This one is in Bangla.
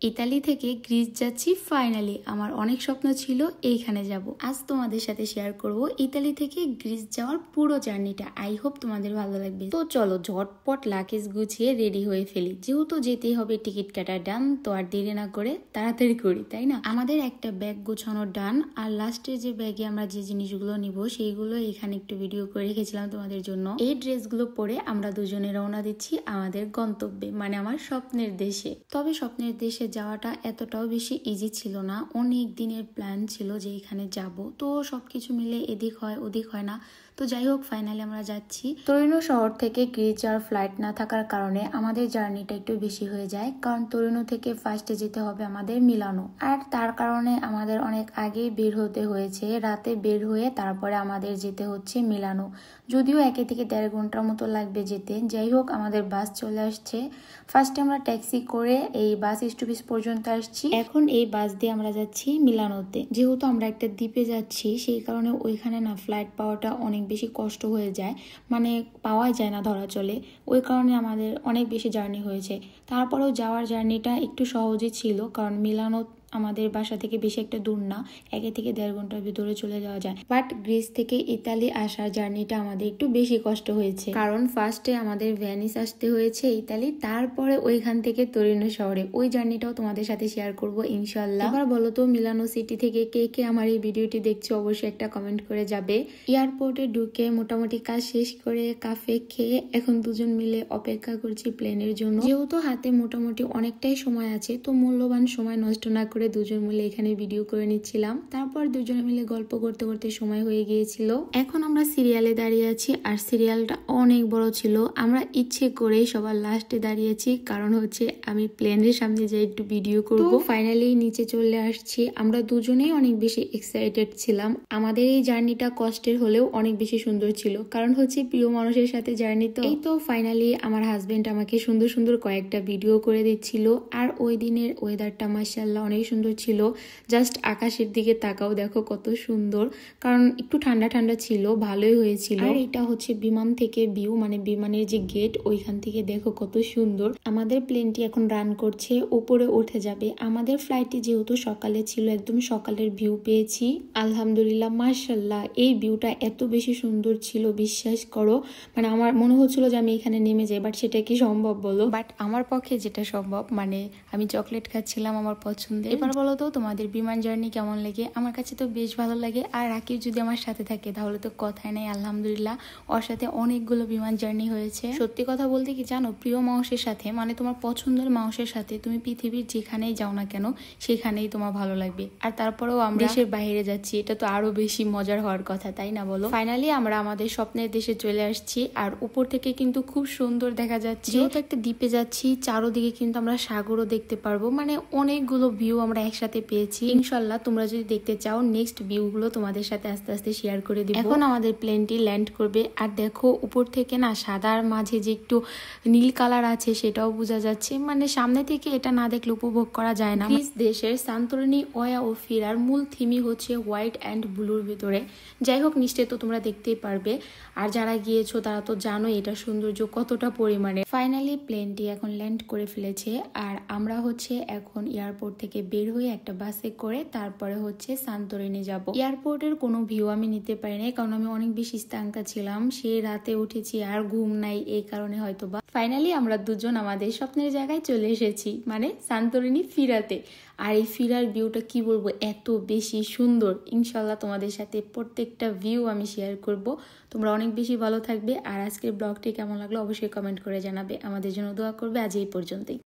ইতালি থেকে গ্রিস যাচ্ছি ফাইনালি। আমার অনেক স্বপ্ন ছিল এইখানে যাব। আজ তোমাদের সাথে শেয়ার করব ইতালি থেকে গ্রিস যাওয়ার পুরো জার্নিটা। আই হোপ তোমাদের ভালো লাগবে। তো চলো ঝটপট লাগেজ গুছিয়ে রেডি হয়ে ফেলি, যেহেতু যেতেই হবে, টিকিট কাটা ডান, তো আর দেরি না করে তাড়াতাড়ি করি, তাই না? আমাদের একটা ব্যাগ গোছানো ডান, আর লাস্টে যে ব্যাগে আমরা যে জিনিসগুলো নিব সেইগুলো এখানে একটু ভিডিও করে রেখেছিলাম তোমাদের জন্য। এই ড্রেসগুলো পরে আমরা দুজনে রওনা দিচ্ছি আমাদের গন্তব্যে, মানে আমার স্বপ্নের দেশে। তবে স্বপ্নের দেশে যাওয়াটা এতটাও বেশি ইজি ছিল না। অনেক দিনের প্ল্যান ছিল যে এখানে যাব, তো সবকিছু মিলে এদিক হয় ওদিক হয় না। তো যাই হোক, ফাইনালি আমরা যাচ্ছি। তোরিনো শহর থেকে গ্রিস যাওয়ার ফ্লাইট না থাকার কারণে আমাদের জার্নিটা একটু বেশি হয়ে যায়, কারণ তোরিনো থেকে ফার্স্টে যেতে হবে আমাদের মিলানো, আর তার কারণে আমাদের অনেক আগেই বের হতে হয়েছে। রাতে বের হয়ে তারপরে আমাদের যেতে হচ্ছে মিলানো, যদিও 1 থেকে 1.5 ঘন্টার মতো লাগবে যেতে। যাই হোক, আমাদের বাস চলে আসছে। ফার্স্টে আমরা ট্যাক্সি করে এই বাস স্টপেজ পর্যন্ত আসছি। এখন এই বাস দিয়ে আমরা যাচ্ছি মিলানোতে। যেহেতু আমরা একটা দ্বীপে যাচ্ছি, সেই কারণে ওইখানে না ফ্লাইট পাওয়াটা অনেক বেশি কষ্ট হয়ে যায়, মানে পাওয়াই যায় না ধরা চলে। ওই কারণে আমাদের অনেক বেশি জার্নি হয়েছে। তারপরেও যাওয়ার জার্নিটা একটু সহজই ছিল, কারণ মিলানো আমাদের বাসা থেকে বেশি একটা দূর না, 1 থেকে 1.5 ঘন্টার ভিতরে চলে যাওয়া যায়। বাট গ্রিস থেকে ইতালি আসার জার্নিটা আমাদের একটু বেশি কষ্ট হয়েছে, কারণ ফার্স্টে আমাদের ভ্যানিস আসতে হয়েছে ইতালি, তারপরে ওইখান থেকে তোরিনো শহরে। ওই জার্নিটাও তোমাদের সাথে শেয়ার করব ইনশাল্লাহ। এবার বলো তো, মিলানো সিটি থেকে কে কে আমার এই ভিডিওটি দেখছো অবশ্যই একটা কমেন্ট করে যাবে। এয়ারপোর্টে ঢুকে মোটামুটি কাজ শেষ করে কাফে খেয়ে এখন দুজন মিলে অপেক্ষা করছি প্লেনের জন্য। যেহেতু হাতে মোটামুটি অনেকটাই সময় আছে, তো মূল্যবান সময় নষ্ট না করে দুজন মিলে এখানে ভিডিও করে নিচ্ছিলাম। তারপর দুজনে মিলে গল্প করতে করতে সময় হয়ে গিয়েছিল। এখন আমরা সিরিয়ালে দাঁড়িয়ে আছি, আর সিরিয়ালটা অনেক বড় ছিল। আমরা ইচ্ছে করেই সবার লাস্টে দাঁড়িয়েছি, কারণ হচ্ছে আমি প্লেনের সামনে যাই একটু ভিডিও করব। ফাইনালি নিচে চলে আসছি। আমরা দুজনেই অনেক বেশি এক্সাইটেড ছিলাম। আমাদের এই জার্নিটা কষ্টের হলেও অনেক বেশি সুন্দর ছিল, কারণ হচ্ছে প্রিয় মানুষের সাথে জার্নি। তো এই তো ফাইনালি আমার হাজবেন্ড আমাকে সুন্দর সুন্দর কয়েকটা ভিডিও করে দিচ্ছিল। আর ওই দিনের ওয়েদারটা মাশাআল্লাহ অনেক সুন্দর ছিল। জাস্ট আকাশের দিকে তাকাও, দেখো কত সুন্দর, কারণ একটু ঠান্ডা ঠান্ডা ছিল, ভালোই হয়েছিল। আর এটা হচ্ছে বিমান থেকে ভিউ, মানে বিমানের যে গেট, ওইখান থেকে দেখো কত সুন্দর। আমাদের প্লেনটি এখন রান করছে, উপরে উঠে যাবে। আমাদের ফ্লাইটটি যেহেতু সকালে ছিল, একদম সকালের ভিউ পেয়েছি আলহামদুলিল্লাহ। মাশাআল্লাহ, এই ভিউটা এত বেশি সুন্দর ছিল, বিশ্বাস করো, মানে আমার মনে হচ্ছিল যে আমি এখানে নেমে যাই, বাট সেটা কি সম্ভব বলো? বাট আমার পক্ষে যেটা সম্ভব, মানে আমি চকলেট খাচ্ছিলাম আমার পছন্দের। এবার বলো তো, তোমাদের বিমান জার্নি কেমন লাগে? আমার কাছে তো বেশ ভালো লাগে, আর রাকিব যদি আমার সাথে থাকে তাহলে তো কথাই নাই। আলহামদুলিল্লাহ, ওর সাথে অনেকগুলো বিমান জার্নি হয়েছে। সত্যি কথা বলতে কি জানো, প্রিয় মানুষের সাথে, মানে তোমার পছন্দের মানুষের সাথে তুমি পৃথিবীর যেখানেই যাও না কেন সেখানেই তোমার ভালো লাগবে। আর তারপরেও আমরা দেশের বাইরে যাচ্ছি, এটা তো আরো বেশি মজার হওয়ার কথা, তাই না বলো? ফাইনালি আমরা আমাদের স্বপ্নের দেশে চলে আসছি, আর উপর থেকে কিন্তু খুব সুন্দর দেখা যাচ্ছে। যেহেতু একটা দ্বীপে যাচ্ছি, চারোদিকে কিন্তু আমরা সাগরও দেখতে পারবো, মানে অনেকগুলো ভিউ আমরা একসাথে পেয়েছি। ইনশাল্লাহ তোমরা যদি দেখতে চাও, নেক্সট ভিউ গুলো তোমাদের সাথে আস্তে আস্তে শেয়ার করে দিব। এখন আমাদের প্লেনটি ল্যান্ড করবে, আর দেখো উপর থেকে না সাদার মাঝে যে একটু নীল কালার আছে সেটাও বোঝা যাচ্ছে, মানে সামনে থেকে এটা না দেখলে উপভোগ করা যায় না। গ্রিস দেশের সান্তোরিনি ওয়া ও ফিরার মূল থিমই হচ্ছে হোয়াইট অ্যান্ড ব্লুর ভিতরে। যাই হোক, নিশ্চয়ই তো তোমরা দেখতেই পারবে, আর যারা গিয়েছো তারা তো জানো এটা সৌন্দর্য কতটা পরিমাণে। ফাইনালি প্লেনটি এখন ল্যান্ড করে ফেলেছে, আর আমরা হচ্ছে এখন এয়ারপোর্ট থেকে বের হয়ে একটা বাসে করে তারপরে হচ্ছে সান্তোরিনি যাব। এয়ারপোর্টের কোনো ভিউ আমি নিতে পারিনি, কারণ আমি অনেক বেশি স্তাঙ্কা ছিলাম, সেই রাতে উঠেছি আর ঘুম নাই, এই কারণে হয়তো বা। ফাইনালি আমরা দুজন আমাদের স্বপ্নের জায়গায় চলে এসেছি, মানে সান্তোরিনি ফিরাতে। আর এই ফিরার ভিউটা কি বলবো, এত বেশি সুন্দর। ইনশাল্লাহ তোমাদের সাথে প্রত্যেকটা ভিউ আমি শেয়ার করব। তোমরা অনেক বেশি ভালো থাকবে, আর আজকের ব্লগটি কেমন লাগলো অবশ্যই কমেন্ট করে জানাবে। আমাদের জন্য দোয়া করবে। আজ এই পর্যন্তই।